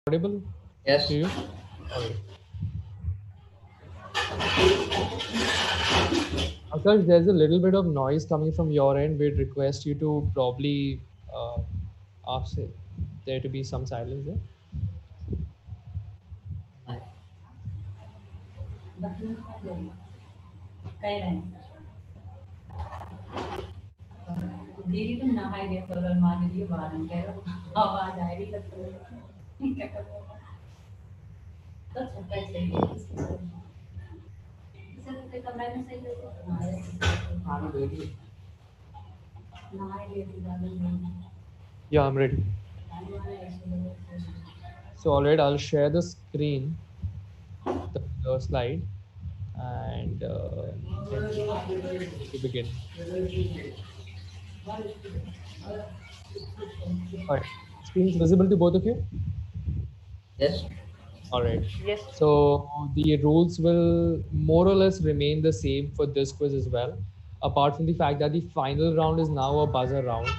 audible Yes. to you? All right. Akash, there's a little bit of noise coming from your end. We'd request you to probably ask there to be some silence there. दीदी तुम नहाई गए solar मान लीजिए बाहर हम कह रहे हो आवाज आ रही है क्या कर रहे हो तो छोटा चाहिए इसे तो कमरे में सही है हाँ बेटी नहाई गए थी दादी Yeah, I'm ready. So, all right, I'll share the screen, the slide, and then to begin. All right. Screen is visible to both of you? yes All right. Yes. So the rules will more or less remain the same for this quiz as well, apart from the fact that the final round is now a buzzer round,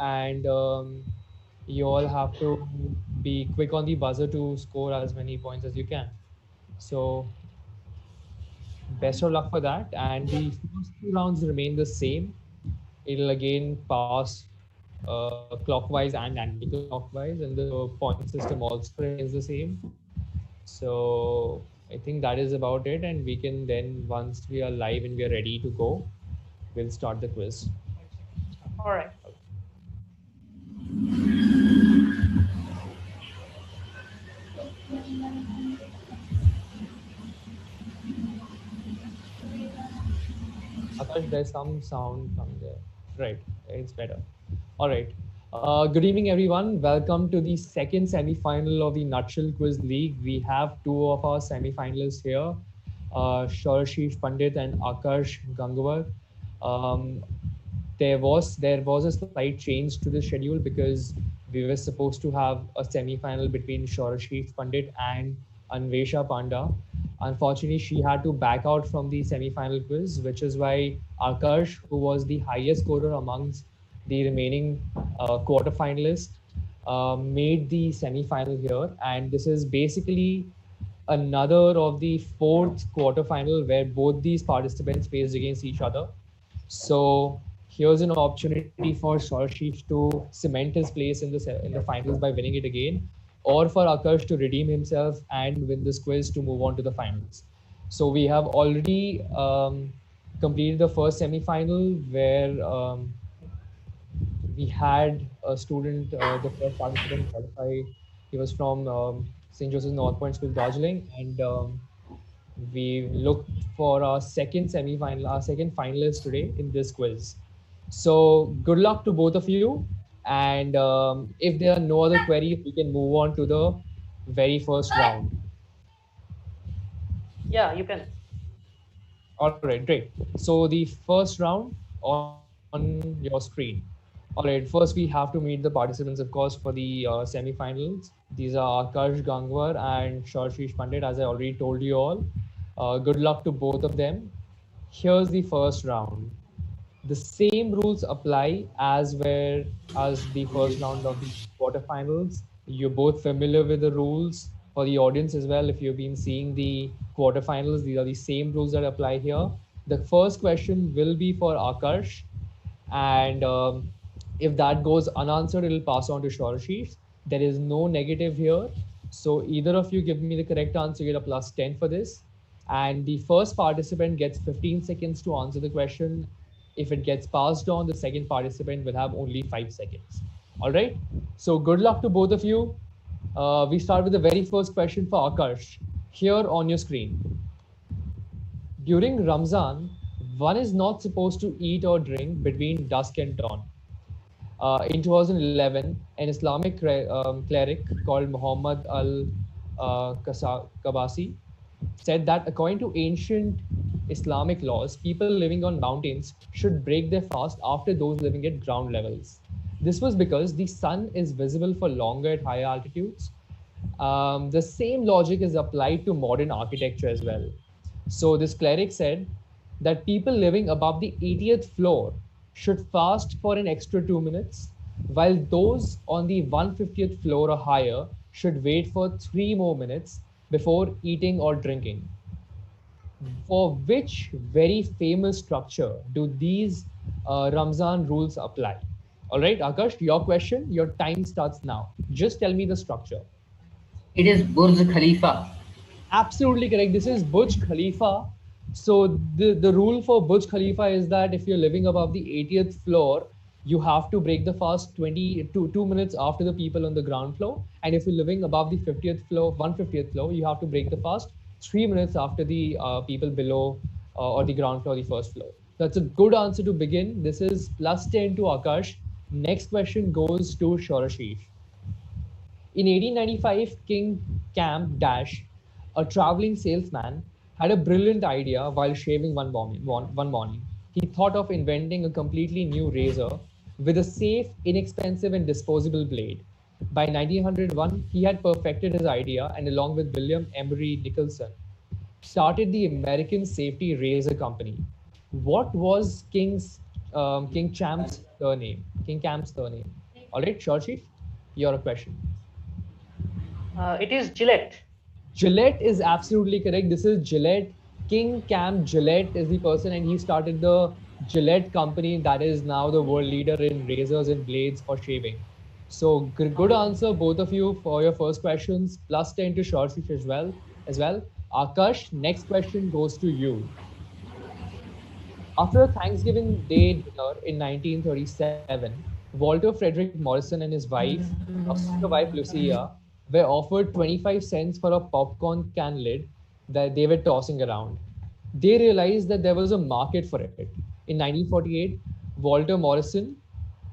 and you all have to be quick on the buzzer to score as many points as you can. So best of luck for that. And the first two rounds remain the same. It'll again pass clockwise and anti-clockwise, and the point system also remains the same. So I think that is about it, and we can then, once we are live and we are ready to go, we'll start the quiz. All right. Akash, there's some sound from there. Right, it's better. All right. Good evening, everyone. Welcome to the second semi-final of the Nutshell Quiz League. We have two of our semi-finalists here, Shorashish Pandit and Akash Gangwar. Um, there was a slight change to the schedule because we were supposed to have a semi-final between Shorashish Pandit and Anvesha Panda. Unfortunately, she had to back out from the semi-final quiz, which is why Akash, who was the highest scorer amongst the remaining quarterfinalists, made the semi-final here. And this is basically another of the fourth quarterfinal where both these participants faced against each other. So here's an opportunity for Sarshish to cement his place in the finals by winning it again, or for Akash to redeem himself and win this quiz to move on to the finals. So we have already completed the first semi-final where we had a student, the first participant qualify. He was from St. Joseph's North Point School, Darjeeling, and we looked for our second semi-final, our second finalist today in this quiz. So good luck to both of you. And if there are no other queries, we can move on to the very first round. Yeah, you can. All right, great. So the first round on your screen. All right, first we have to meet the participants, of course, for the semi-finals. These are Akash Gangwar and Sharshish Pandit, as I already told you all. Good luck to both of them. Here's the first round. The same rules apply as the first round of the quarterfinals. You're both familiar with the rules. For the audience as well, if you've been seeing the quarterfinals, these are the same rules that apply here. The first question will be for Akash, and if that goes unanswered, it'll pass on to Shorashish. There is no negative here. So either of you give me the correct answer, you get a plus 10 for this. And the first participant gets 15 seconds to answer the question. If it gets passed on, the second participant will have only 5 seconds. All right. So good luck to both of you. We start with the very first question for Akash. Here on your screen. During Ramzan, one is not supposed to eat or drink between dusk and dawn. In 2011, an Islamic cleric called Muhammad al-Kabasi said that according to ancient Islamic laws, people living on mountains should break their fast after those living at ground levels. This was because the sun is visible for longer at higher altitudes. The same logic is applied to modern architecture as well. So this cleric said that people living above the 80th floor should fast for an extra 2 minutes, while those on the 150th floor or higher should wait for 3 more minutes before eating or drinking? For which very famous structure do these Ramzan rules apply? All right, Akash, your question, your time starts now. Just tell me the structure. It is Burj Khalifa. Absolutely correct. This is Burj Khalifa. So the rule for Burj Khalifa is that if you're living above the 80th floor, you have to break the fast 2 minutes after the people on the ground floor. And if you're living above the 50th floor, 150th floor, you have to break the fast 3 minutes after the people below or the ground floor, the first floor. That's a good answer to begin. This is plus 10 to Akash. Next question goes to Shorashish. In 1895, King Camp Dash, a traveling salesman, had a brilliant idea while shaving one morning. He thought of inventing a completely new razor with a safe, inexpensive, and disposable blade. By 1901, he had perfected his idea and, along with William Emery Nicholson, started the American Safety Razor Company. What was King Champ's surname? King Camp's surname. All right, Shorshi, your question. It is Gillette. Gillette is absolutely correct. This is Gillette. King Cam Gillette is the person, and he started the Gillette company that is now the world leader in razors and blades for shaving. So good answer, both of you, for your first questions. Plus 10 to Shortfish as well. Akash, next question goes to you. After a Thanksgiving Day dinner in 1937, Walter Frederick Morrison and his future wife Lucia, were offered 25 cents for a popcorn can lid that they were tossing around. They realized that there was a market for it. In 1948, Walter Morrison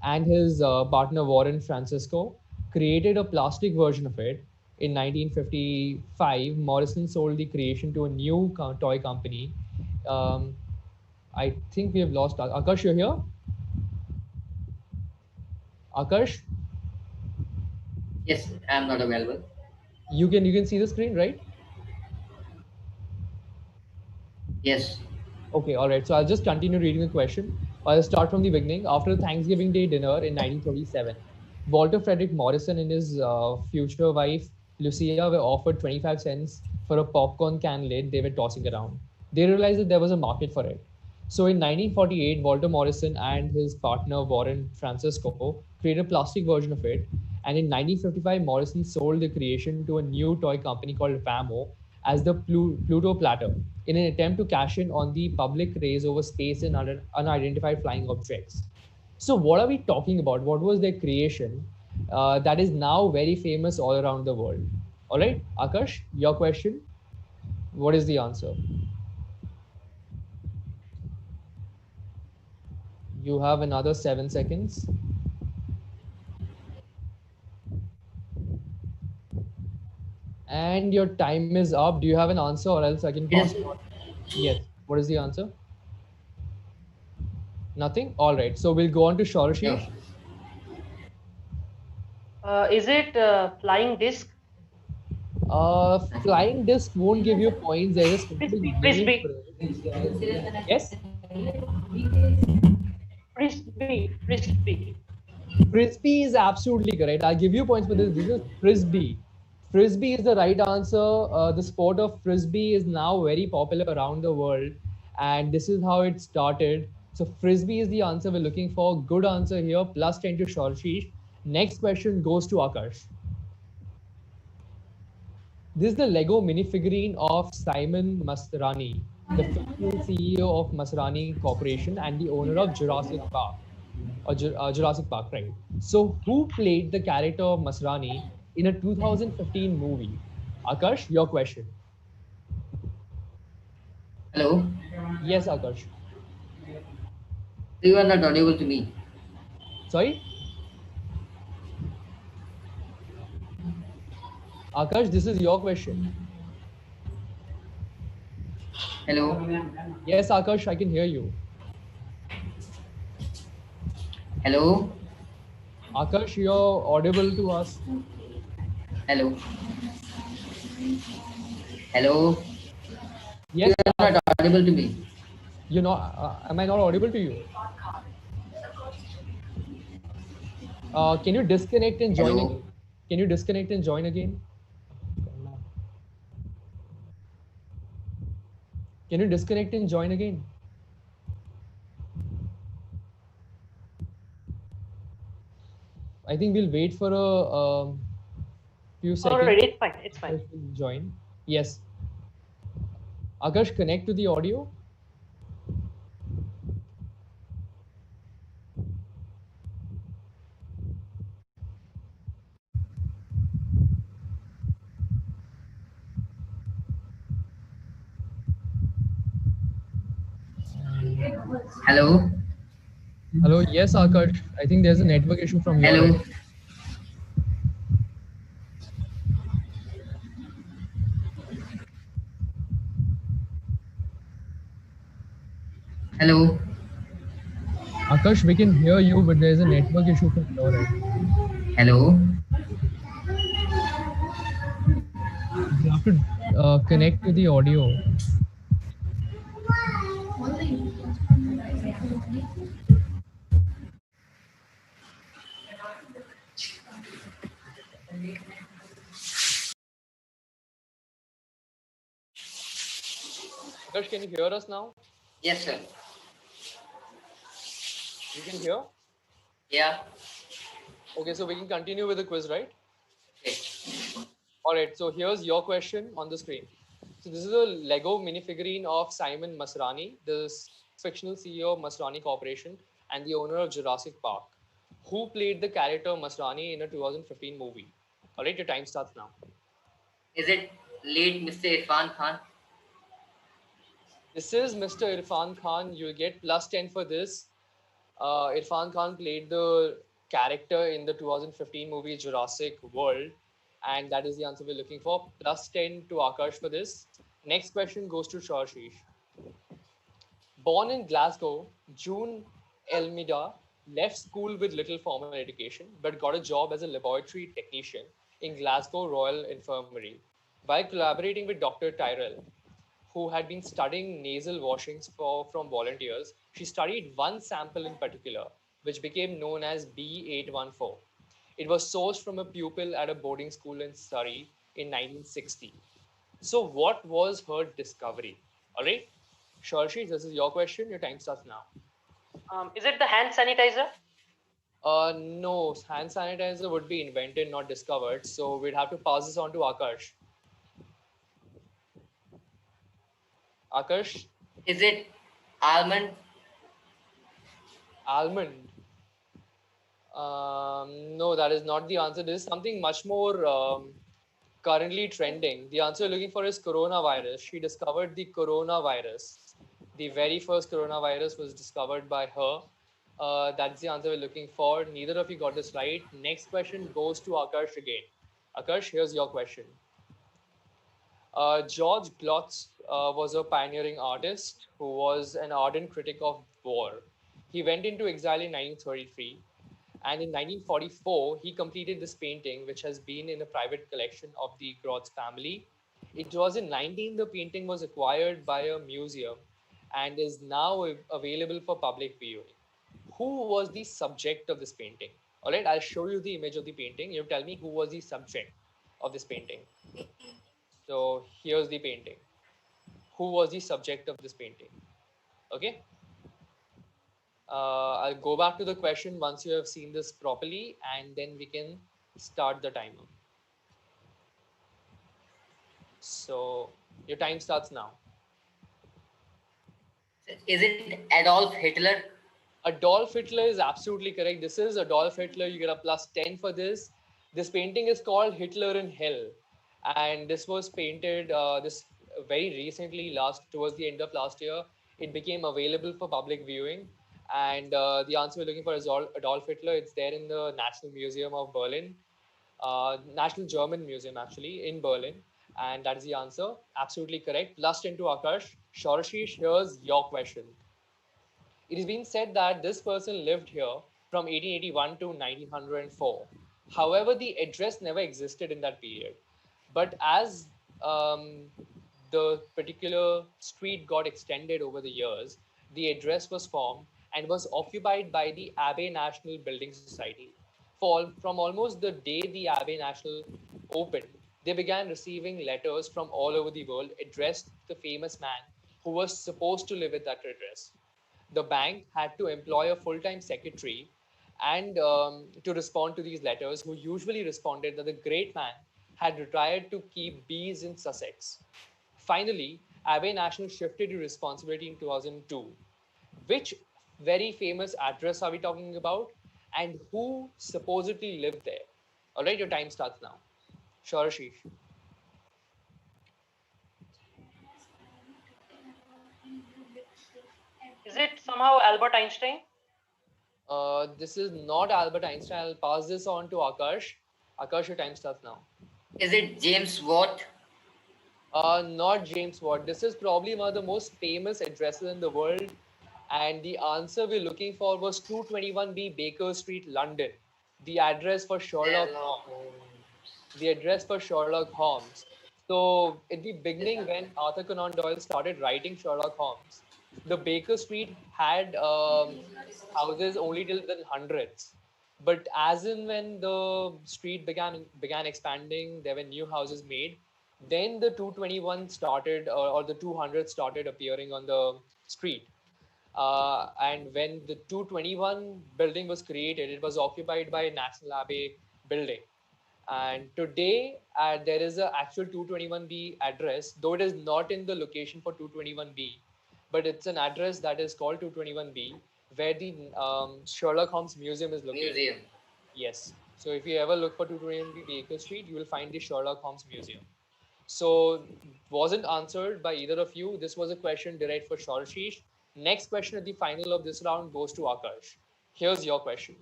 and his partner Warren Francisco created a plastic version of it. In 1955, Morrison sold the creation to a new toy company. Um, I think we have lost Akash. You're here, Akash. Yes, I am not available. You can see the screen, right? Yes. Okay, all right. So I'll just continue reading the question. I'll start from the beginning. After the Thanksgiving Day dinner in 1937, Walter Frederick Morrison and his future wife Lucia were offered 25 cents for a popcorn can lid they were tossing around. They realized that there was a market for it. So in 1948, Walter Morrison and his partner Warren Francisco created a plastic version of it. And in 1955, Morrison sold the creation to a new toy company called Vamo as the Pluto Platter in an attempt to cash in on the public craze over space and unidentified flying objects. So, what are we talking about? What was their creation that is now very famous all around the world? All right, Akash, your question. What is the answer? You have another 7 seconds. And your time is up. Do you have an answer, or else I can It pass is it on? Yes. What is the answer? Nothing? All right. So we'll go on to no. Shorashish. Is it flying disc? Flying disc won't give you points. There's a specific Frisbee, name for frisbee, it. Yes? frisbee. Frisbee is absolutely correct. I'll give you points for this. This is frisbee. Frisbee is the right answer. The sport of frisbee is now very popular around the world, and this is how it started. So frisbee is the answer we're looking for. Good answer here. Plus 10 to Shorshish. Next question goes to Akash. This is the Lego minifigurine of Simon Masrani, the fictional CEO of Masrani Corporation and the owner of Jurassic Park. Jurassic Park, right? So, who played the character of Masrani in a 2015 movie? Akash, your question. Hello. Yes, Akash. You are not audible to me. Sorry, Akash, this is your question. Hello. Yes, Akash, I can hear you. Hello. Akash, you're audible to us. Hello. Hello. Yes, You are not audible to me. you're not. Am I not audible to you? Can you disconnect and join Hello. again? Can you disconnect and join again? Can you disconnect and join again? I think we'll wait for a few All right, seconds. it's fine. It's fine. Akash will join. Yes. Akash, connect to the audio. Hello. Hello. Yes, Akash. I think there's a network issue from your Hello. end. Hello. Akash, we can hear you, but there's a network issue from your end. Hello. You have to connect to the audio. Akash, can you hear us now? Yes, sir. You can hear? Yeah. Okay, so we can continue with the quiz, right? Okay. All right, so here's your question on the screen. So this is a Lego minifigurine of Simon Masrani, the fictional CEO of Masrani Corporation and the owner of Jurassic Park, who played the character Masrani in a 2015 movie. All right, your time starts now. Is it late Mr. Irfan Khan? This is Mr. Irfan Khan. You'll get plus 10 for this. Irfan Khan played the character in the 2015 movie Jurassic World, and that is the answer we're looking for. Plus 10 to Akash for this. Next question goes to Shashish. Born in Glasgow, June Elmida left school with little formal education but got a job as a laboratory technician in Glasgow Royal Infirmary. While collaborating with Dr. Tyrrell, who had been studying nasal washings from volunteers, she studied one sample in particular, which became known as B814. It was sourced from a pupil at a boarding school in Surrey in 1960. So, what was her discovery? All right, Sharshi, this is your question. Your time starts now. Is it the hand sanitizer? No, hand sanitizer would be invented, not discovered. So, we'd have to pass this on to Akash. Akash, Is it almond? almond. No, that is not the answer. This is something much more currently trending. The answer you're looking for is coronavirus. She discovered the coronavirus. The very first coronavirus was discovered by her. That's the answer we're looking for. Neither of you got this right. Next question goes to Akash again. Akash, here's your question. George Glotz was a pioneering artist who was an ardent critic of war. He went into exile in 1933, and in 1944, he completed this painting, which has been in a private collection of the Glotz family. It was in 19, the painting was acquired by a museum and is now available for public viewing. Who was the subject of this painting? All right, I'll show you the image of the painting. You tell me who was the subject of this painting. So here's the painting. Who was the subject of this painting? Okay. I'll go back to the question once you have seen this properly, and then we can start the timer. So your time starts now. Is it Adolf Hitler? Adolf Hitler is absolutely correct. This is Adolf Hitler. You get a plus 10 for this. This painting is called Hitler in Hell. And this was painted this very recently, last towards the end of last year. It became available for public viewing. And the answer we're looking for is Adolf Hitler. It's there in the National Museum of Berlin, National German Museum actually in Berlin. And that is the answer. Absolutely correct. Plus 10 to Akash. Shorshish, here's your question. It is being said that this person lived here from 1881 to 1904. However, the address never existed in that period. But as the particular street got extended over the years, the address was formed and was occupied by the Abbey National Building Society. From almost the day the Abbey National opened, they began receiving letters from all over the world addressed to the famous man who was supposed to live at that address. The bank had to employ a full-time secretary and to respond to these letters, who usually responded that the great man had retired to keep bees in Sussex. Finally, Abbey National shifted to responsibility in 2002. Which very famous address are we talking about, and who supposedly lived there? All right, your time starts now. Sure, Ashish. Is it somehow Albert Einstein? This is not Albert Einstein. I'll pass this on to Akash. Akash, your time starts now. Is it James Watt? Not James Watt. This is probably one of the most famous addresses in the world. And the answer we're looking for was 221B Baker Street, London. The address for Sherlock Sherlock Holmes. Holmes. The address for Sherlock Holmes. So, at the beginning, when Arthur Conan Doyle started writing Sherlock Holmes, the Baker Street had houses only till the hundreds. But as in when the street began expanding, there were new houses made. Then the 221 started, or the 200 started appearing on the street. And when the 221 building was created, it was occupied by National Abbey building. And today, there is an actual 221B address, though it is not in the location for 221B, but it's an address that is called 221B, where the Sherlock Holmes Museum is located. Museum. Yes. So if you ever look for 221B Baker Street, you will find the Sherlock Holmes Museum. So wasn't answered by either of you. This was a question direct for Shorshish. Next question at the final of this round goes to Akash. Here's your question.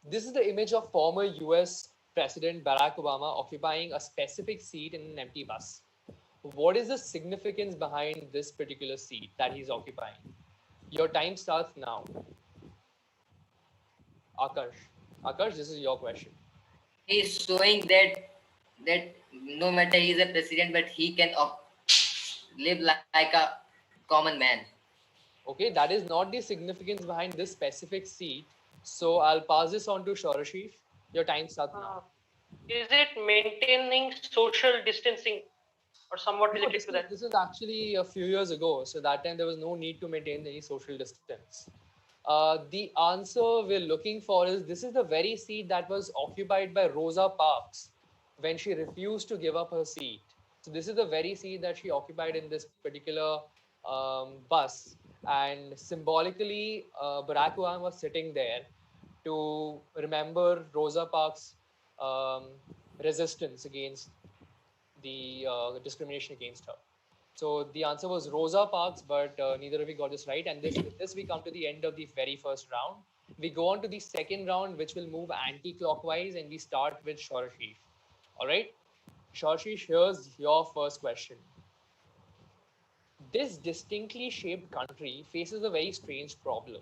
This is the image of former US President Barack Obama occupying a specific seat in an empty bus. What is the significance behind this particular seat that he's occupying? Your time starts now. Akash. Akash, this is your question. He is showing that no matter he is a president, but he can live like a common man. Okay, that is not the significance behind this specific seat. So I'll pass this on to Shorashish. Your time starts now. Is it maintaining social distancing or somewhat No, related to that? this is actually a few years ago. So that time there was no need to maintain any social distance. The answer we're looking for is this is the very seat that was occupied by Rosa Parks when she refused to give up her seat. So this is the very seat that she occupied in this particular bus. And symbolically, Barack Obama was sitting there to remember Rosa Parks' um, resistance against the discrimination against her. So the answer was Rosa Parks, but neither of you got this right. And with this, we come to the end of the very first round. We go on to the second round, which will move anti-clockwise, and we start with Shorshish. All right, Shorshish, here's your first question. This distinctly shaped country faces a very strange problem.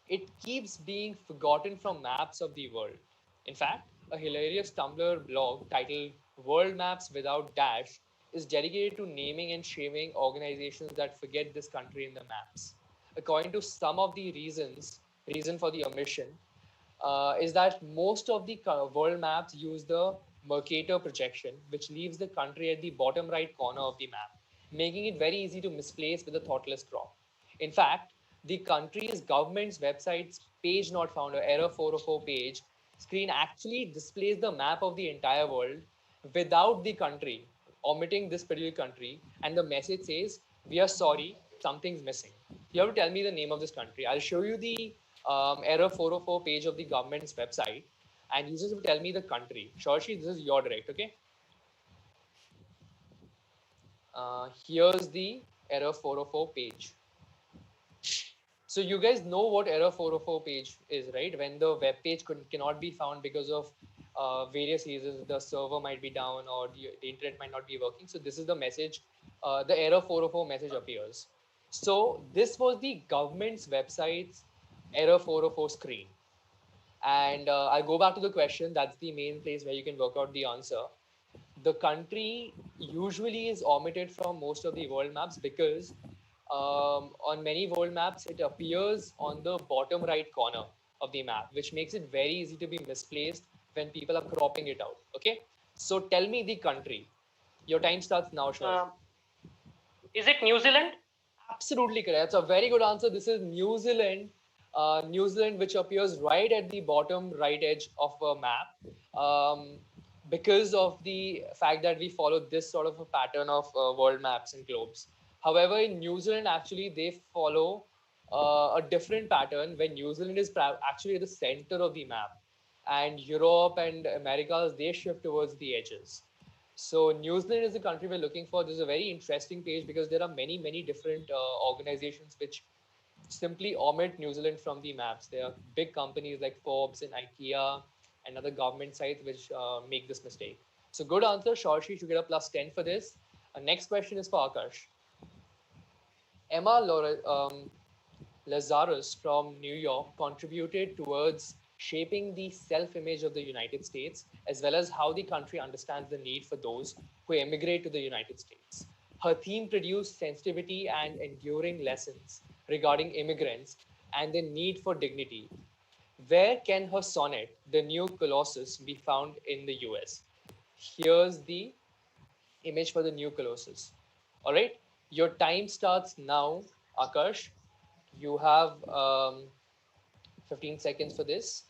It keeps being forgotten from maps of the world. In fact, a hilarious Tumblr blog titled World Maps Without Dash is dedicated to naming and shaming organizations that forget this country in the maps. According to some of the reason for the omission is that most of the world maps use the Mercator projection, which leaves the country at the bottom right corner of the map, making it very easy to misplace with a thoughtless crop. In fact, the country's government's website's page not found, or error 404 page, screen actually displays the map of the entire world without the country, omitting this particular country, and the message says, "We are sorry, something's missing." You have to tell me the name of this country. I'll show you the error 404 page of the government's website, and you just tell me the country. Shorshi, this is your direct, okay? Here's the error 404 page. So you guys know what error 404 page is, right? When the web page cannot be found because of various reasons, the server might be down or the internet might not be working. So this is the message, the error 404 message appears. So this was the government's website's error 404 screen. And I'll go back to the question. That's the main place where you can work out the answer. The country usually is omitted from most of the world maps because on many world maps, it appears on the bottom right corner. of the map, which makes it very easy to be misplaced when people are cropping it out. Okay, so tell me the country. Your time starts now, Shah. Is it New Zealand? Absolutely correct. That's a very good answer. This is New Zealand. New Zealand, which appears right at the bottom right edge of a map, um, because of the fact that we follow this sort of a pattern of world maps and globes. However, in New Zealand, actually, they follow a different pattern where New Zealand is actually at the center of the map, and Europe and Americas they shift towards the edges. So New Zealand is the country we're looking for. This is a very interesting page because there are many different organizations which simply omit New Zealand from the maps. There are big companies like Forbes and IKEA and other government sites which make this mistake. So good answer, Shorshi. You get a plus 10 for this. Next question is for Akash. Emma Lazarus from New York contributed towards shaping the self image of the United States, as well as how the country understands the need for those who emigrate to the United States. Her theme produced sensitivity and enduring lessons regarding immigrants and the need for dignity. Where can her sonnet, The New Colossus, be found in the US? Here's the image for the new Colossus. All right, your time starts now, Akash. You have 15 seconds for this.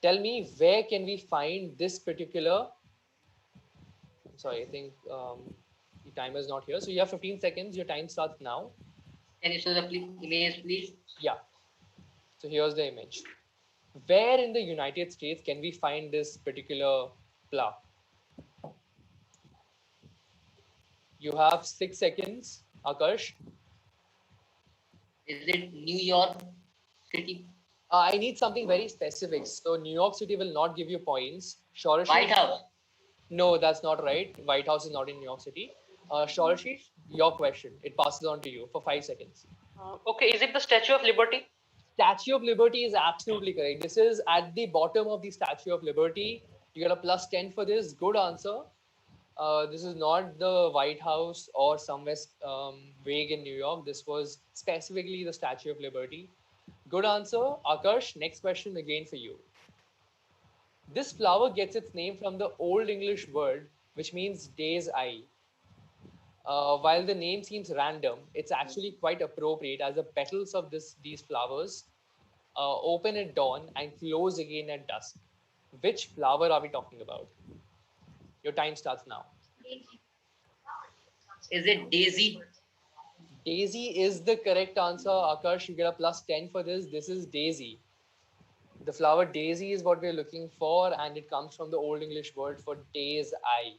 Tell me where can we find this particular. I'm sorry, I think the timer is not here. So you have 15 seconds. Your time starts now. Can you show the image, please? Yeah. So here's the image. Where in the United States can we find this particular plough? You have 6 seconds, Akash. Is it New York City? I need something very specific. So New York City will not give you points. Shorashish, White House. No, that's not right. White House is not in New York City. Shorashish, your question. It passes on to you for 5 seconds. Okay, is it the Statue of Liberty? Statue of Liberty is absolutely correct. This is at the bottom of the Statue of Liberty. You get a plus 10 for this. Good answer. This is not the White House or somewhere vague in New York. This was specifically the Statue of Liberty. Good answer. Akash, next question again for you. This flower gets its name from the Old English word which means day's eye. While the name seems random, it's actually quite appropriate as the petals of these flowers open at dawn and close again at dusk. Which flower are we talking about? Your time starts now. Is it Daisy? Daisy is the correct answer. Akash, you get a plus 10 for this. This is daisy. The flower daisy is what we're looking for, and it comes from the Old English word for day's eye.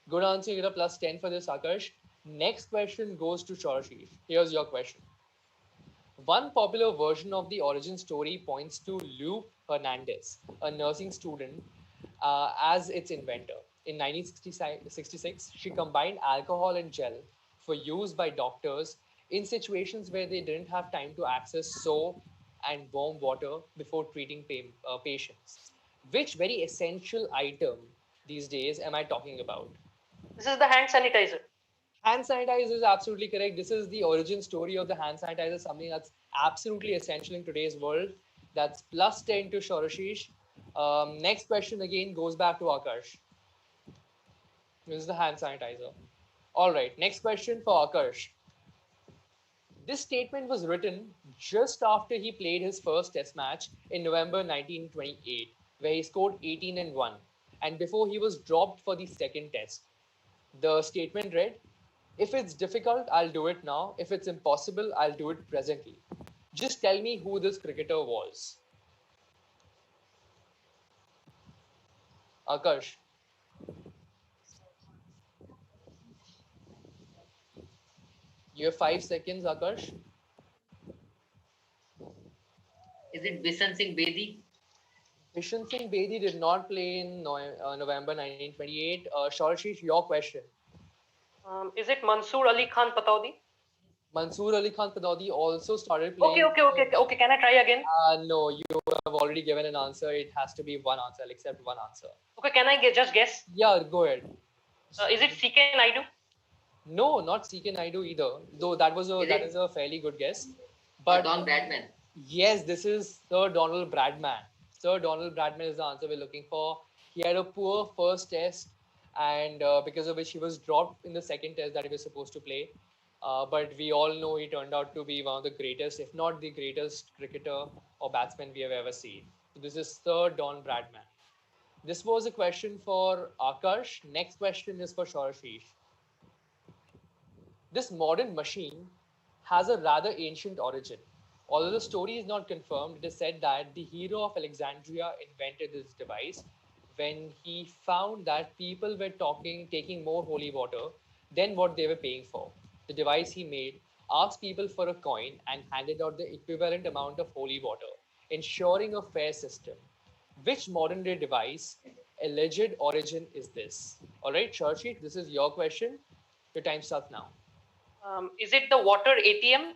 Good answer. You get a plus 10 for this, Akash. Next question goes to Shorashish. Here's your question. One popular version of the origin story points to Lupe Hernandez, a nursing student, as its inventor. In 1966, she combined alcohol and gel for use by doctors in situations where they didn't have time to access soap and warm water before treating patients. Which very essential item these days am I talking about? This is the hand sanitizer. Hand sanitizer is absolutely correct. This is the origin story of the hand sanitizer, something that's absolutely essential in today's world. That's plus 10 to Shorashish. Next question again goes back to Akash. This is the hand sanitizer. All right, next question for Akash. This statement was written just after he played his first test match in November 1928, where he scored 18 and 1, and before he was dropped for the second test. The statement read, "If it's difficult, I'll do it now. If it's impossible, I'll do it presently." Just tell me who this cricketer was. Akash. You have 5 seconds, Akash. Is it Bishan Singh Bedi? Bishan Singh Bedi did not play in November 1928. Shorashish, your question. Is it Mansoor Ali Khan Pataudi? Mansoor Ali Khan Pataudi also started playing. Okay. Can I try again? No, you have already given an answer. It has to be one answer. I'll accept one answer. Okay, can I just guess? Yeah, go ahead. Is it CK Naidu? No, not CK Naidu either. Though that is a fairly good guess. But Don Bradman. Yes, this is Sir Donald Bradman. Sir Donald Bradman is the answer we're looking for. He had a poor first test, and because of which he was dropped in the second test that he was supposed to play. But we all know he turned out to be one of the greatest, if not the greatest cricketer or batsman we have ever seen. So this is Sir Don Bradman. This was a question for Akash. Next question is for Shorashish. This modern machine has a rather ancient origin. Although the story is not confirmed, it is said that the hero of Alexandria invented this device when he found that people were taking more holy water than what they were paying for. The device he made asked people for a coin and handed out the equivalent amount of holy water, ensuring a fair system. Which modern day device alleged origin is this? All right, Sharshi, this is your question. Your time starts now. Is it the water ATM?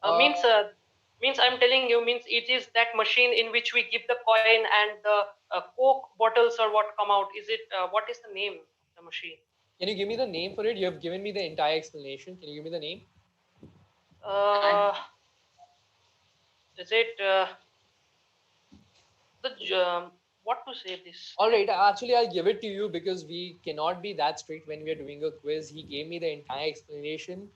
Uh, Means I'm telling you, means it is that machine in which we give the coin and the Coke bottles or what come out. Is it what is the name of the machine? can you give me the name for it? You have given me the entire explanation. Can you give me the name? And Uh, is it what to say this? All right, actually, I'll give it to you because we cannot be that strict when we are doing a quiz. He gave me the entire explanation.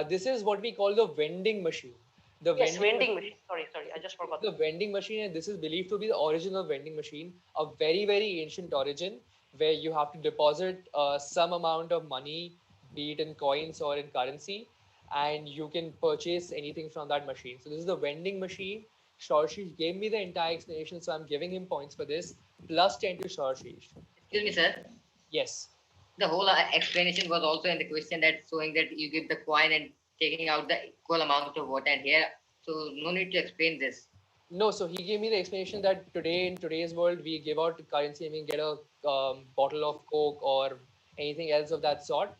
This is what we call the vending machine. The Yes, vending vending machine. machine. Sorry, I just It's forgot the that. vending machine, and this is believed to be the original vending machine, a very, very ancient origin where you have to deposit some amount of money, be it in coins or in currency, and you can purchase anything from that machine. So, this is the vending machine. Shorshish gave me the entire explanation, so I'm giving him points for this, plus 10 to Shorshish. excuse me, sir. Yes. The whole explanation was also in the question that showing that you give the coin and taking out the equal amount of water. And here, so no need to explain this. No, so he gave me the explanation that today in today's world we give out currency and we get a bottle of Coke or anything else of that sort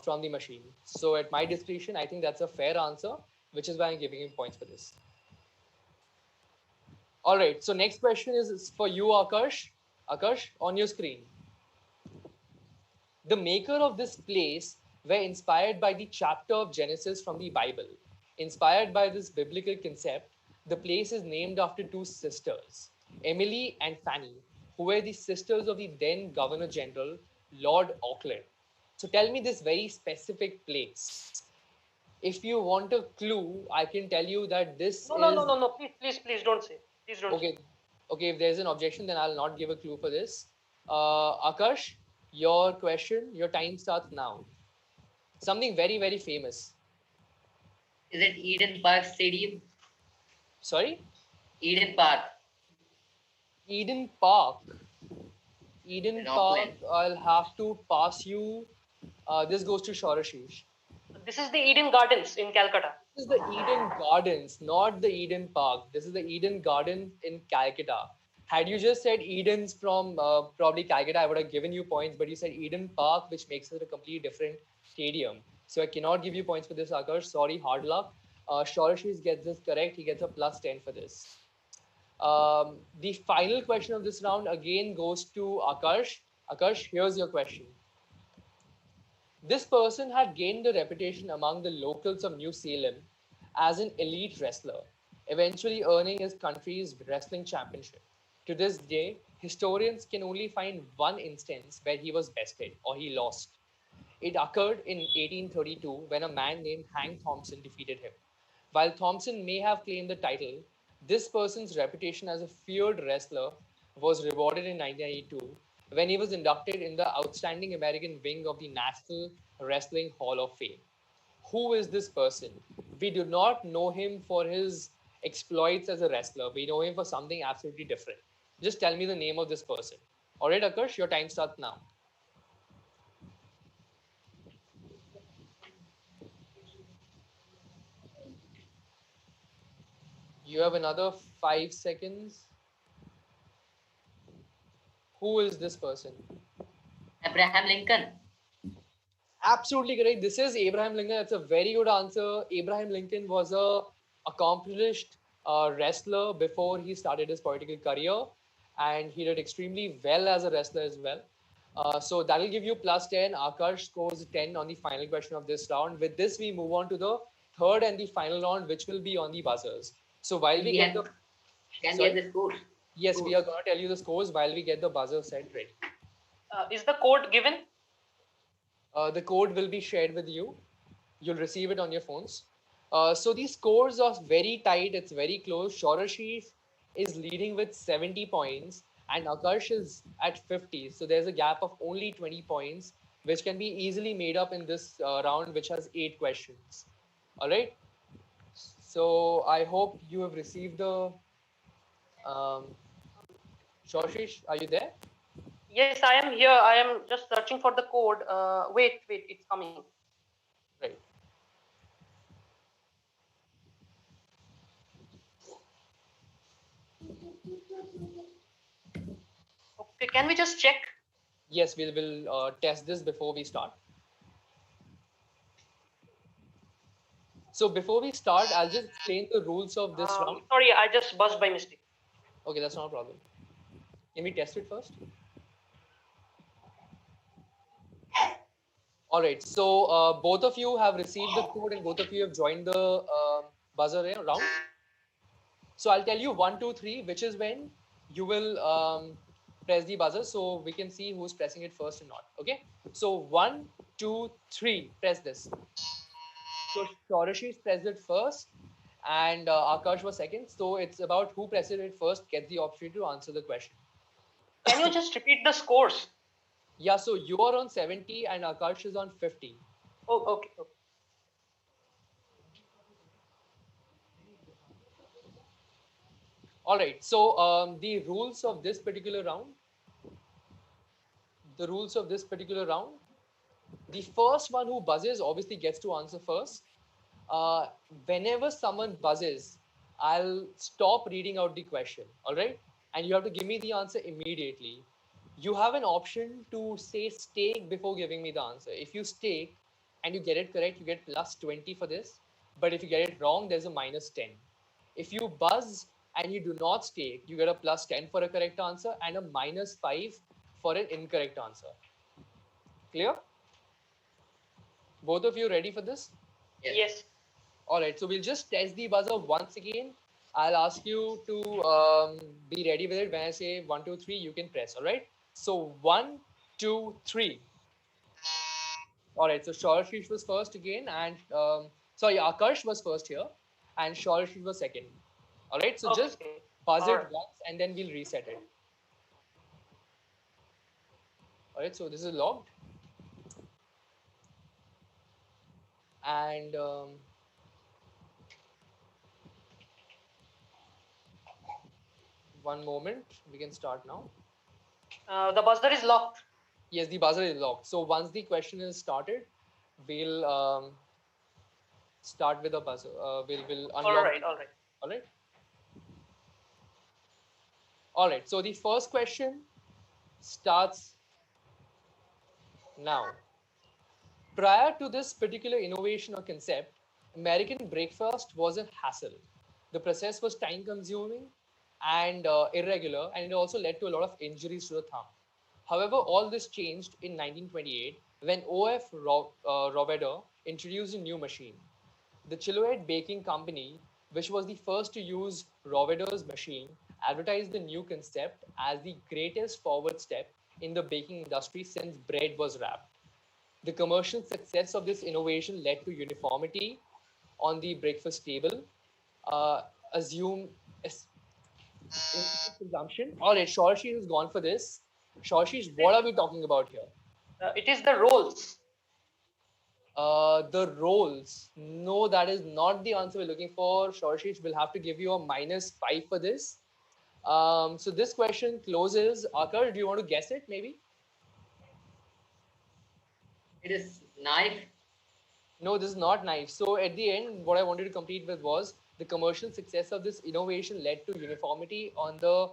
from the machine. So at my discretion, I think that's a fair answer, which is why I'm giving him points for this. All right. So next question is for you, Akash. Akash, on your screen. The maker of this place were inspired by the chapter of Genesis from the Bible. Inspired by this biblical concept, the place is named after two sisters, Emily and Fanny, who were the sisters of the then Governor General, Lord Auckland. So tell me this very specific place. If you want a clue, I can tell you that this No, no, no, is no, no. Please don't say. Please don't say. okay. Okay, if there's an objection, then I'll not give a clue for this. Akash, your question, your time starts now. Something very, very famous. Is it Eden Park Stadium? Sorry? Eden Park Eden Park. Eden in Park, Auckland. I'll have to pass you. This goes to Shorashish. This is the Eden Gardens in Calcutta. This is the Eden Gardens, not the Eden Park. This is the Eden Gardens in Calcutta. Had you just said Eden's from probably Calcutta, I would have given you points, but you said Eden Park, which makes it a completely different stadium. So I cannot give you points for this, Akash. Sorry, hard luck. Shorashish gets this correct. He gets a plus 10 for this. The final question of this round again goes to Akash. Akash, here's your question. This person had gained a reputation among the locals of New Salem as an elite wrestler, eventually earning his country's wrestling championship. To this day, historians can only find one instance where he was bested or he lost. It occurred in 1832 when a man named Hank Thompson defeated him. While Thompson may have claimed the title, this person's reputation as a feared wrestler was rewarded in 1992 when he was inducted in the Outstanding American wing of the National Wrestling Hall of Fame. Who is this person? We do not know him for his exploits as a wrestler. We know him for something absolutely different. Just tell me the name of this person. All right, Akash, your time starts now. You have another 5 seconds. Who is this person? Abraham Lincoln. Absolutely correct. This is Abraham Lincoln. That's a very good answer. Abraham Lincoln was a accomplished wrestler before he started his political career, and he did extremely well as a wrestler as well. So that'll give you plus 10. Akash scores 10 on the final question of this round. With this, we move on to the third and the final round, which will be on the buzzers. So while we get the Can we sorry, have the scores? yes, we are going to tell you the scores while we get the buzzer set ready. Is the code given? The code will be shared with you. You'll receive it on your phones. So these scores are very tight. It's very close. Shorashi is leading with 70 points and Akash is at 50. So there's a gap of only 20 points, which can be easily made up in this round, which has 8 questions. All right. So I hope you have received the. Shoshish, are you there? Yes, I am here. I am just searching for the code. Wait, it's coming. Right. Okay, can we just check? Yes, we will test this before we start. So before we start, I'll just explain the rules of this round. Sorry, I just buzzed by mistake. Okay, that's not a problem. Can we test it first? All right. So both of you have received the code and both of you have joined the buzzer round. So I'll tell you 1, 2, 3, which is when you will press the buzzer, so we can see who's pressing it first and not. Okay. So 1, 2, 3. Press this. So Shorashi pressed it first, and Akash was second. So it's about who presses it first gets the opportunity to answer the question. Can you just repeat the scores? Yeah, so you are on 70 and Akash is on 50. Oh, okay. All right. So the rules of this particular round. The first one who buzzes obviously gets to answer first. Whenever someone buzzes, I'll stop reading out the question. All right, and you have to give me the answer immediately. You have an option to say stake before giving me the answer. If you stake and you get it correct, you get plus 20 for this. But if you get it wrong, there's a minus 10. If you buzz and you do not stake, you get a plus 10 for a correct answer and a minus 5 for an incorrect answer. Clear? Both of you ready for this? Yes. All right, so we'll just test the buzzer once again. I'll ask you to be ready with it. When I say 1, 2, 3, you can press. All right. So 1, 2, 3. All right. So Shorshish was first again, and sorry, Akash was first here, and Shorshish was second. All right. So just buzz it once, and then we'll reset it. All right. So this is logged, and one moment, we can start now. The buzzer is locked. Yes, the buzzer is locked. So once the question is started, we'll start with a buzzer. We'll unlock. All right. All right. All right. So the first question starts now. Prior to this particular innovation or concept, American breakfast was a hassle. The process was time-consuming and irregular, and it also led to a lot of injuries to the thumb. However, all this changed in 1928 when O.F. Rovedder introduced a new machine. The Chiloed Baking Company, which was the first to use Rovedder's machine, advertised the new concept as the greatest forward step in the baking industry since bread was wrapped. The commercial success of this innovation led to uniformity on the breakfast table, assume consumption. All right, Shorshi has gone for this. Shorshi, what are we talking about here? It is the rolls. The rolls. No, that is not the answer we're looking for. Shorshi will have to give you a minus 5 for this. So this question closes. Akar, do you want to guess it maybe? It is knife. No, this is not knife. So at the end, what I wanted to complete with was the commercial success of this innovation led to uniformity on the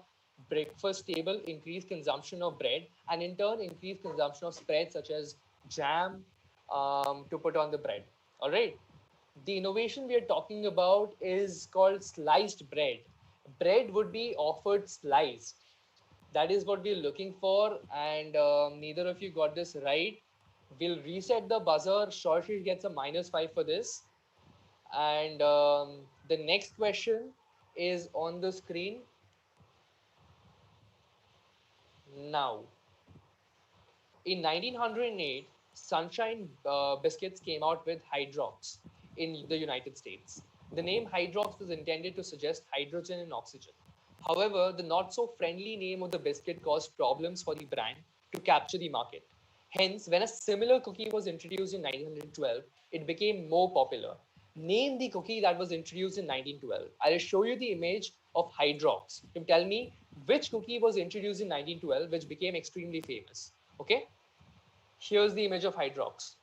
breakfast table, increased consumption of bread, and in turn, increased consumption of spreads such as jam to put on the bread. All right. The innovation we are talking about is called sliced bread. Bread would be offered sliced. That is what we're looking for, and neither of you got this right. We'll reset the buzzer. Shorshi gets a minus 5 for this. And the next question is on the screen now. In 1908, Sunshine Biscuits came out with Hydrox in the United States. The name Hydrox was intended to suggest hydrogen and oxygen. However, the not so friendly name of the biscuit caused problems for the brand to capture the market. Hence, when a similar cookie was introduced in 1912, it became more popular. Name the cookie that was introduced in 1912. I'll show you the image of Hydrox. You tell me which cookie was introduced in 1912, which became extremely famous. Okay? Here's the image of Hydrox.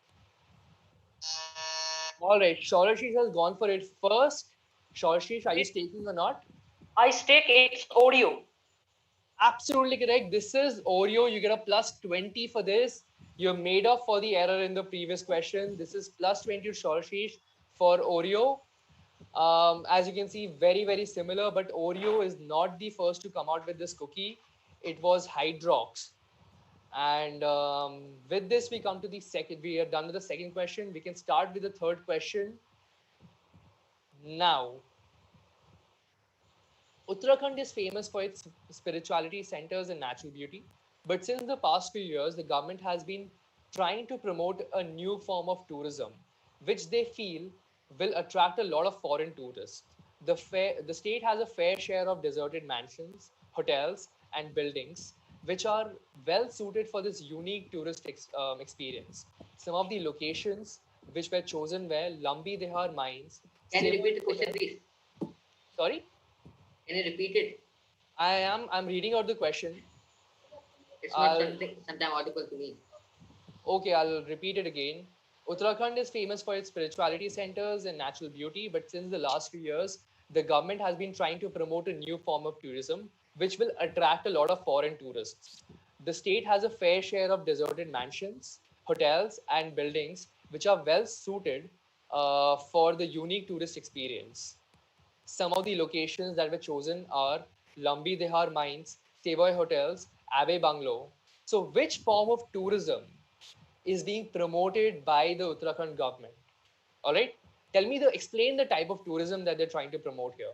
All right, Shaurashish has gone for it first. Shaurashish, are you staking or not? I stake it's Oreo. Absolutely correct. This is Oreo. You get a plus 20 for this. You're made up for the error in the previous question. This is plus 20 to Shaurashish for Oreo. As you can see, very, very similar, but Oreo is not the first to come out with this cookie. It was Hydrox. And with this, we come to the second. We are done with the second question. We can start with the third question now. Uttarakhand is famous for its spirituality centers and natural beauty. But since the past few years, the government has been trying to promote a new form of tourism, which they feel will attract a lot of foreign tourists. The state has a fair share of deserted mansions, hotels, and buildings, which are well suited for this unique tourist experience. Some of the locations which were chosen were Lambi Dehar Mines, Can you Stable repeat the question, Hotel. please? Sorry? Can you repeat it? I'm reading out the question. It's not I'll something sometime audible to me. Okay, I'll repeat it again. Uttarakhand is famous for its spirituality centers and natural beauty, but since the last few years, the government has been trying to promote a new form of tourism, which will attract a lot of foreign tourists. The state has a fair share of deserted mansions, hotels, and buildings, which are well suited for the unique tourist experience. Some of the locations that were chosen are Lambi Dehar Mines, Savoy Hotels, Abbey Bungalow. So, which form of tourism is being promoted by the Uttarakhand government? All right, tell me explain the type of tourism that they're trying to promote here.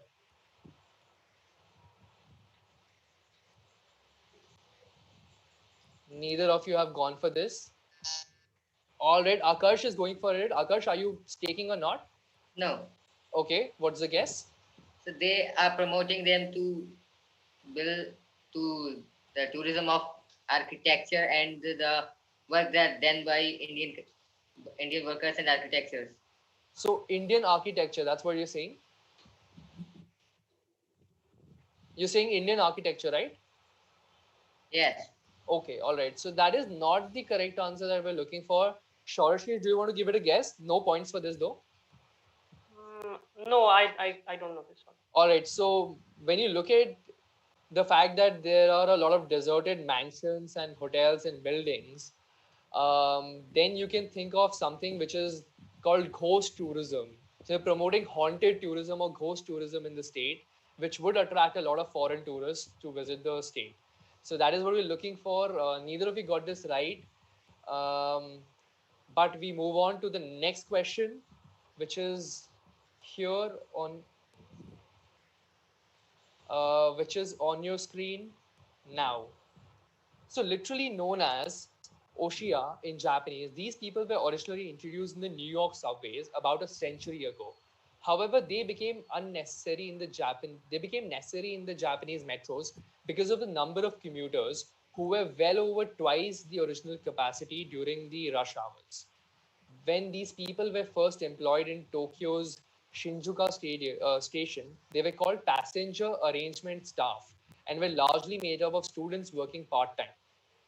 Neither of you have gone for this. All right, Akash is going for it. Akash, are you staking or not? No. Okay, what's the guess? So they are promoting them to build to the tourism of architecture and the work that done by Indian workers and architectures. So, Indian architecture, that's what you're saying? You're saying Indian architecture, right? Yes. Okay, all right. So that is not the correct answer that we're looking for. Shorashri, do you want to give it a guess? No points for this though. No, I don't know this one. All right. So when you look at the fact that there are a lot of deserted mansions and hotels and buildings, then you can think of something which is called ghost tourism. So promoting haunted tourism or ghost tourism in the state, which would attract a lot of foreign tourists to visit the state. So that is what we're looking for. Neither of you got this right. Um, but we move on to the next question, which is here on, which is on your screen now. So literally known as Oshia in Japanese, these people were originally introduced in the New York subways about a century ago. However, they became necessary in the Japanese metros because of the number of commuters who were well over twice the original capacity during the rush hours. When these people were first employed in Tokyo's station, they were called passenger arrangement staff and were largely made up of students working part time.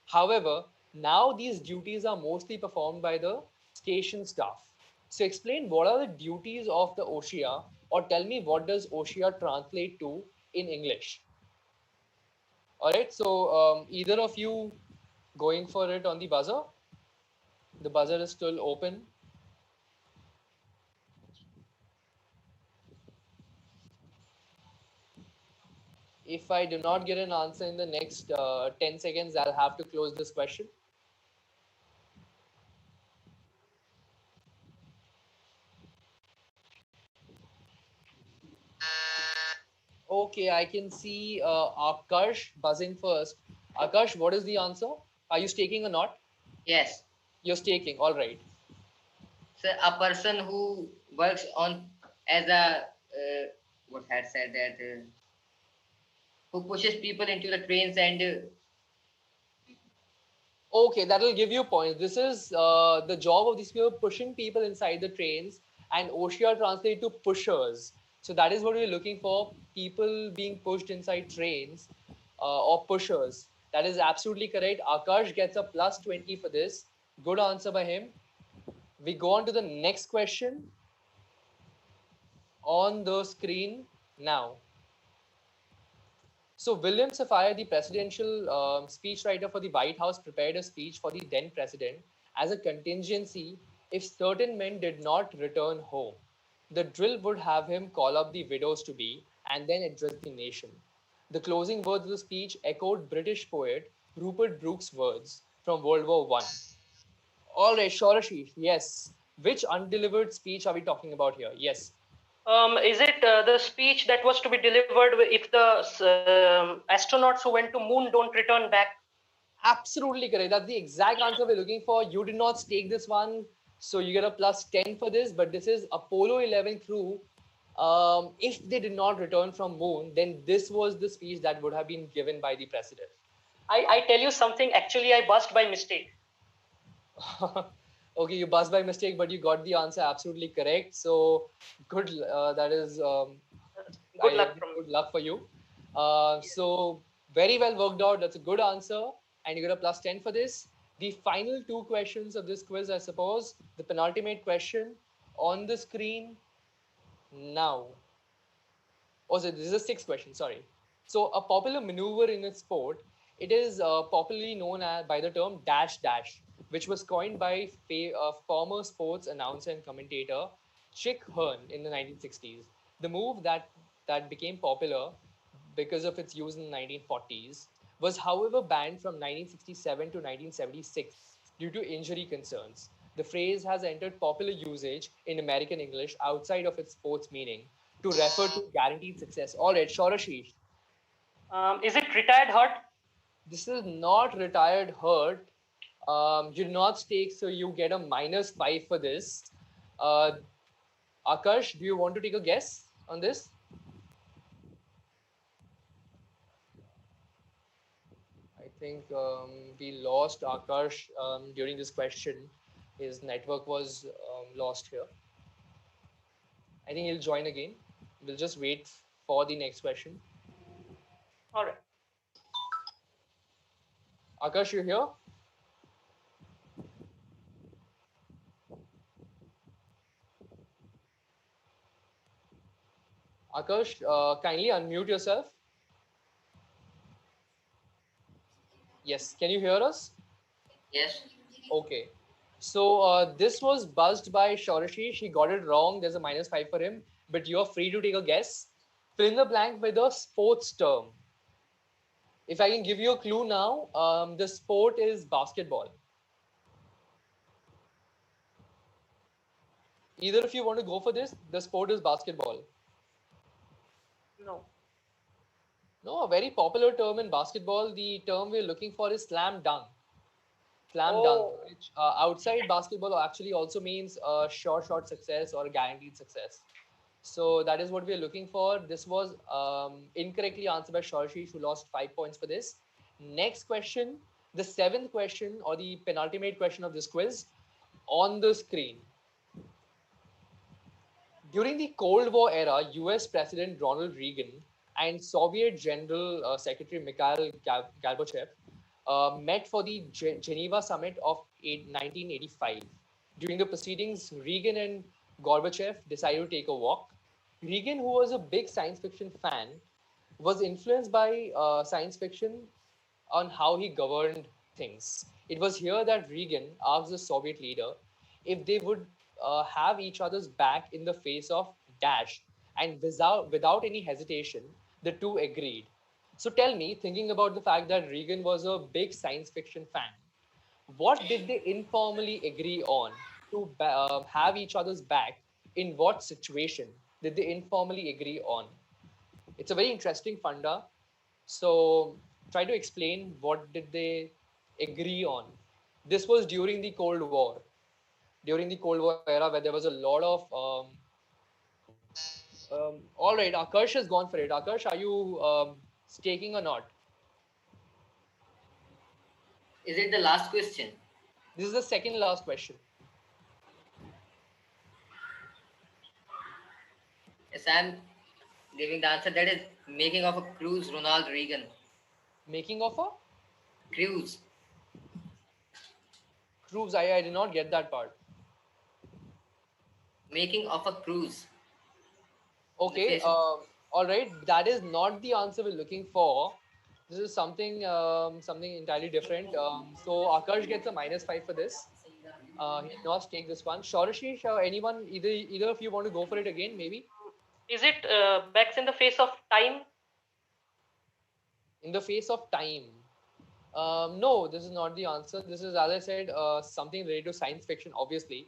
However, now these duties are mostly performed by the station staff. So explain what are the duties of the OSHA, or tell me what does OSHA translate to in English. All right, so either of you going for it on the buzzer? The buzzer is still open. If I do not get an answer in the next 10 seconds, I'll have to close this question. Okay, I can see Akash buzzing first. Akash, what is the answer? Are you staking or not? Yes. You're staking. All right. So a person who works on as a what had said that who pushes people into the trains and Okay, that'll give you points. This is the job of these people pushing people inside the trains, and OSHA translate to pushers. So that is what we're looking for: people being pushed inside trains or pushers. That is absolutely correct. Akash gets a plus 20 for this. Good answer by him. We go on to the next question on the screen now. So William Safire, the presidential speechwriter for the White House, prepared a speech for the then president as a contingency if certain men did not return home. The drill would have him call up the widows to be and then address the nation. The closing words of the speech echoed British poet Rupert Brooke's words from World War One. All right, Shorashi, yes. Which undelivered speech are we talking about here? Yes. Is it the speech that was to be delivered if the astronauts who went to moon don't return back? Absolutely correct. That's the exact answer we're looking for. You did not stake this one, so you get a plus 10 for this. But this is Apollo 11 crew. If they did not return from moon, then this was the speech that would have been given by the president. I tell you something. Actually, I buzzed by mistake. Okay, you buzzed by mistake, but you got the answer absolutely correct. So good. That is, Good luck from me. good luck for you. So very well worked out. That's a good answer, and you get a plus 10 for this. The final two questions of this quiz, I suppose, the penultimate question on the screen now. Oh, so this is a sixth question, sorry. So a popular maneuver in a sport, it is popularly known as, by the term dash dash, which was coined by former sports announcer and commentator Chick Hearn in the 1960s. The move that became popular because of its use in the 1940s was, however, banned from 1967 to 1976 due to injury concerns. The phrase has entered popular usage in American English outside of its sports meaning to refer to guaranteed success. All right, Shorashish, Is it retired hurt? this is not retired hurt. You do not stake, so you get a minus 5 for this. Uh, Akash, do you want to take a guess on this? I think we lost Akash during this question. His network was lost here. I think he'll join again. We'll just wait for the next question. All right. Akash, you here? Akash, kindly unmute yourself. Yes, can you hear us? yes. Okay. So this was buzzed by Shorashi. She got it wrong. There's a minus 5 for him. But you're free to take a guess. Fill in the blank with a sports term. If I can give you a clue now, the sport is basketball. Either if you want to go for this, the sport is basketball. No. No, a very popular term in basketball. The term we're looking for is slam dunk. Slam dunk, Oh, which outside basketball actually also means short success or guaranteed success. So that is what we are looking for. This was incorrectly answered by Shorshish, who lost 5 points for this. Next question, the seventh question or the penultimate question of this quiz on the screen. During the Cold War era, US President Ronald Reagan and Soviet General Secretary Mikhail Gorbachev met for the Geneva Summit of 1985. During the proceedings, Reagan and Gorbachev decided to take a walk. Reagan, who was a big science fiction fan, was influenced by science fiction on how he governed things. It was here that Reagan asked the Soviet leader if they would have each other's back in the face of dash, and without any hesitation, the two agreed. So tell me, thinking about the fact that Reagan was a big science fiction fan, what did they informally agree on to have each other's back? In what situation did they informally agree on? It's a very interesting funda. So try to explain what did they agree on. This was during the Cold War, during the Cold War era, where there was a lot of. All right, Akarsh has gone for it. Akarsh, are you staking or not? Is it the last question? This is the second last question. Yes, I'm giving the answer. That is making of a cruise, Ronald Reagan. Making of a Cruise. cruise. I did not get that part. Making of a cruise. In the Okay. face of All right. That is not the answer we're looking for. This is something entirely different. So Akash gets a -5 for this. He did not take this one. Shaurashish, anyone, either of you want to go for it again? Maybe Is it backs in the face of time? in the face of time. No, this is not the answer. This is, as I said, something related to science fiction, obviously.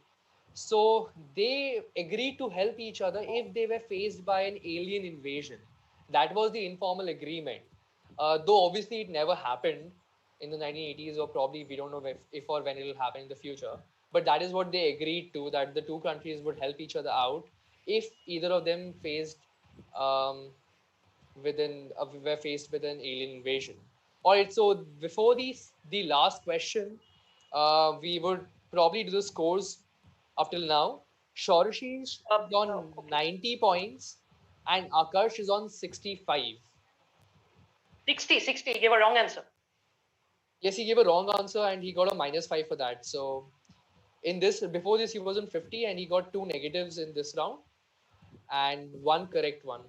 So they agreed to help each other if they were faced by an alien invasion. That was the informal agreement. Though obviously it never happened in the 1980s, or probably we don't know if or when it will happen in the future. But that is what they agreed to, that the two countries would help each other out if either of them faced um, were faced with an alien invasion. All right, so before the last question, we would probably do the scores up till now. Shorishish is on Okay. 90 points and Akash is on 65. 60. Gave a wrong answer. Yes, he gave a wrong answer and he got a -5 for that. So in this, before this, he was on 50 and he got two negatives in this round and one correct one. So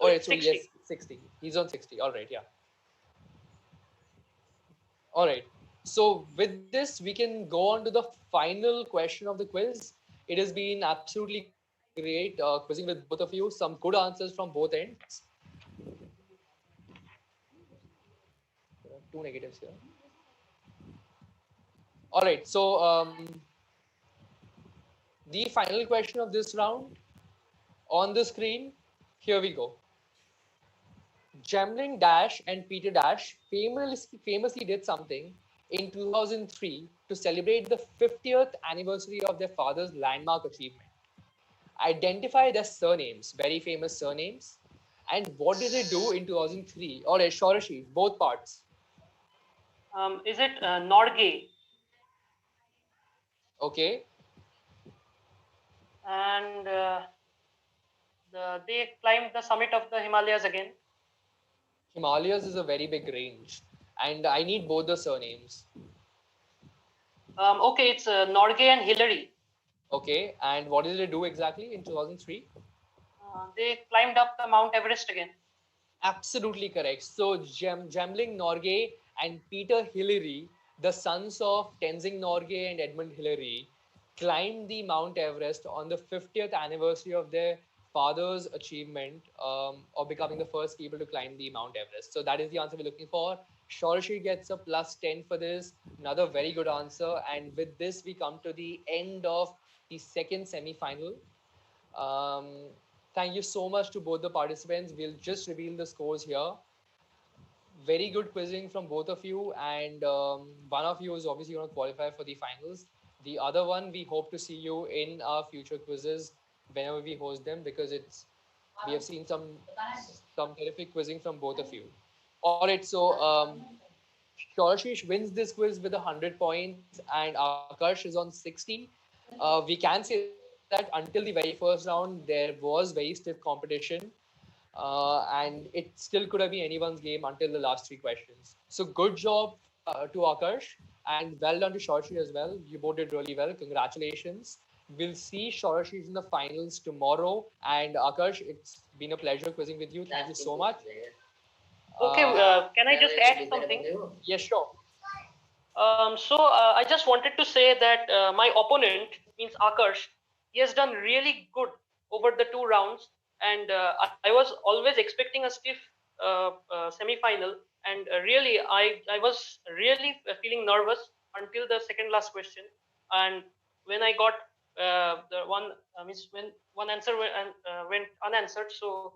All right, it's so yes, 60. 60. He's on 60. All right, yeah. All right. So with this, we can go on to the final question of the quiz. It has been absolutely great quizzing with both of you. Some good answers from both ends. There are two negatives here. All right. So the final question of this round on the screen. Here we go. Jamling Dash and Peter Dash famously did something in 2003 to celebrate the 50th anniversary of their father's landmark achievement. Identify their surnames, very famous surnames. And what did they do in 2003? Or Shorashi, both parts. Is it Norgay? Okay. And they climbed the summit of the Himalayas again. Himalayas is a very big range. And I need both the surnames. Okay, it's Norgay and Hillary. Okay. And what did they do exactly in 2003? They climbed up the Mount Everest again. Absolutely correct. So Jamling Norgay and Peter Hillary, the sons of Tenzing Norgay and Edmund Hillary, climbed the Mount Everest on the 50th anniversary of their father's achievement of becoming the first people to climb the Mount Everest. So that is the answer we're looking for. Shorashi gets a +10 for this. Another very good answer. And with this, we come to the end of the second semi-final. Um, Thank you so much to both the participants. We'll just reveal the scores here. Very good quizzing from both of you, and one of you is obviously going to qualify for the finals. The other one, we hope to see you in our future quizzes whenever we host them, because we have seen some terrific quizzing from both of you. All right, so Shorashish wins this quiz with 100 points, and Akash is on 60. We can say that until the very first round, there was very stiff competition, and it still could have been anyone's game until the last three questions. So good job to Akash, and well done to Shorashi as well. You both did really well. Congratulations. We'll see Shorashi in the finals tomorrow. And Akash, it's been a pleasure quizzing with you. Thank you so much. Okay, can I just add something? Yes, sure. So I just wanted to say that my opponent means Akash. He has done really good over the two rounds, and I was always expecting a stiff semi-final. And really, I was really feeling nervous until the second last question, and when I got the one means when one answer went unanswered, so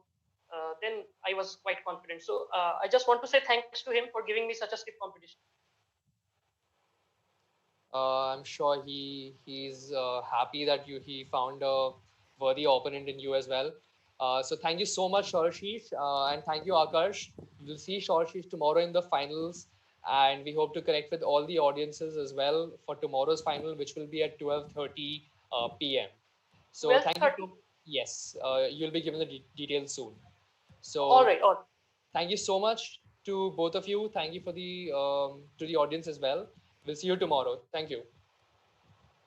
then I was quite confident. So I just want to say thanks to him for giving me such a stiff competition. I'm sure he's happy that he found a worthy opponent in you as well. So thank you so much, Shorashish, and thank you, Akash. We'll see Shorashish tomorrow in the finals, and we hope to connect with all the audiences as well for tomorrow's final, which will be at 12:30 p.m. So thank you. 12:30. Yes, you'll be given the details soon. All So right. All thank you so much to both of you. Thank you for the to the audience as well. We'll see you tomorrow. Thank you.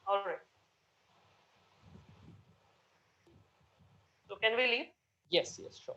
all right. So can we leave? Yes, yes, sure.